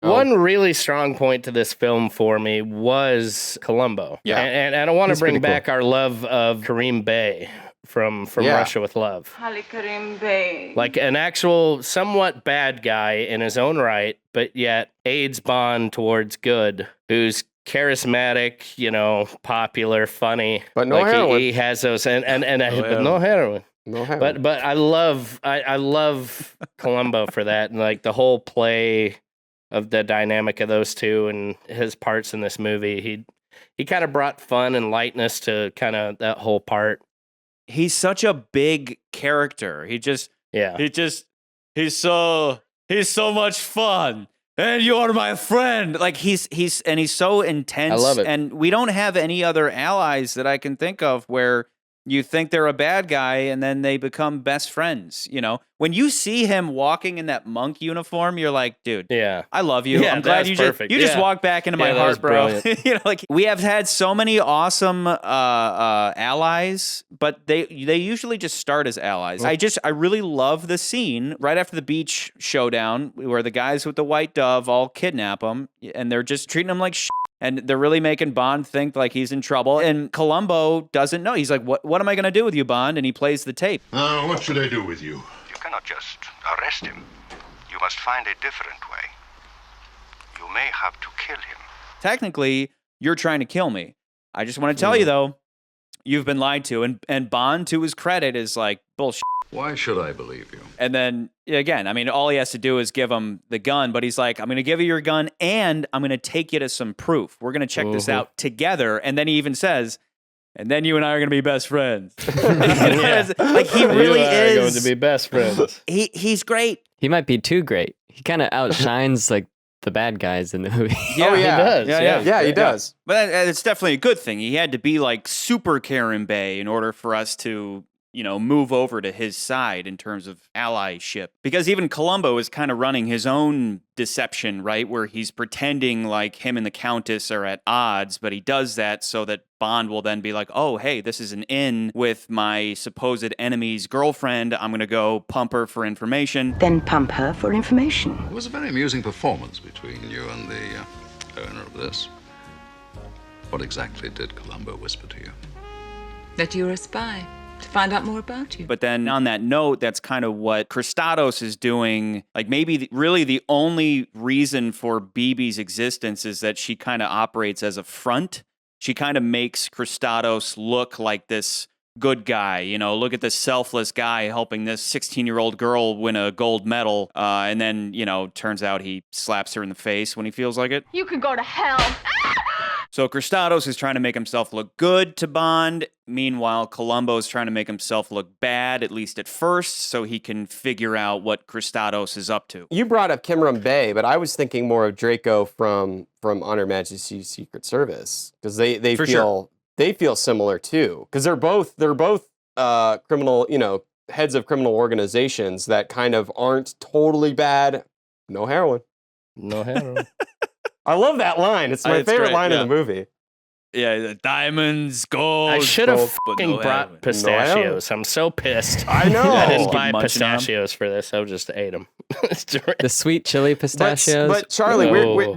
One really strong point to this film for me was Columbo. Yeah. And I want to He's bring pretty cool. back our love of Kareem Bey from Yeah. Russia with Love. Ali Karim Bey. Like an actual somewhat bad guy in his own right, but yet aids Bond towards good, who's charismatic, popular, funny. But no like heroin. He has those, but heroin. no heroin. No heroin. But I love Columbo for that, and like the whole play of the dynamic of those two and his parts in this movie. He kind of brought fun and lightness to kind of that whole part. He's such a big character. He's so much fun. And you're my friend. Like he's so intense. I love it. And we don't have any other allies that I can think of where you think they're a bad guy and then they become best friends. When you see him walking in that monk uniform, you're like, dude, Yeah. I love you. Yeah, I'm glad that's you perfect. just Yeah. walked back into my Yeah, that heart, was bro. brilliant. We have had so many awesome allies, but they usually just start as allies. I really love the scene right after the beach showdown where the guys with the white dove all kidnap him and they're just treating him like shit. And they're really making Bond think like he's in trouble. And Columbo doesn't know. He's like, what am I going to do with you, Bond? And he plays the tape. What should I do with you? You cannot just arrest him. You must find a different way. You may have to kill him. Technically, you're trying to kill me. I just want to tell you, though, you've been lied to. And Bond, to his credit, is like, bullshit. Why should I believe you? And then, again, I mean, all he has to do is give him the gun, but he's like, I'm going to give you your gun, and I'm going to take you to some proof. We're going to check this out together. And then he even says, and then you and I are going to be best friends. Like, he really is going to be best friends. He's great. He might be too great. He kind of outshines like the bad guys in the movie. Yeah, He does. Yeah, he does. But it's definitely a good thing. He had to be like super Karen Bay in order for us to, move over to his side in terms of allyship. Because even Columbo is kind of running his own deception, right? Where he's pretending like him and the Countess are at odds, but he does that so that Bond will then be like, oh, hey, this is an in with my supposed enemy's girlfriend. I'm going to go pump her for information. Then pump her for information. It was a very amusing performance between you and the owner of this. What exactly did Columbo whisper to you? That you're a spy. To find out more about you. But then on that note, that's kind of what Christados is doing. Like maybe really the only reason for BB's existence is that she kind of operates as a front. She kind of makes Christados look like this good guy. Look at this selfless guy helping this 16-year-old girl win a gold medal. And then, turns out he slaps her in the face when he feels like it. You could go to hell. So Christados is trying to make himself look good to Bond. Meanwhile, Columbo is trying to make himself look bad, at least at first, so he can figure out what Christados is up to. You brought up Kimram Bey, but I was thinking more of Draco from On Her Majesty's Secret Service because they feel similar too because they're both criminal heads of criminal organizations that kind of aren't totally bad. No heroin. No heroin. I love that line. It's my It's favorite great, line yeah. in the movie. Yeah, the diamonds, gold. I should have but fucking no brought heroin. pistachios. I'm so pissed. I know. I didn't Keep buy munching on 'em. pistachios for this. I just ate them. The sweet chili pistachios. But Charlie, No.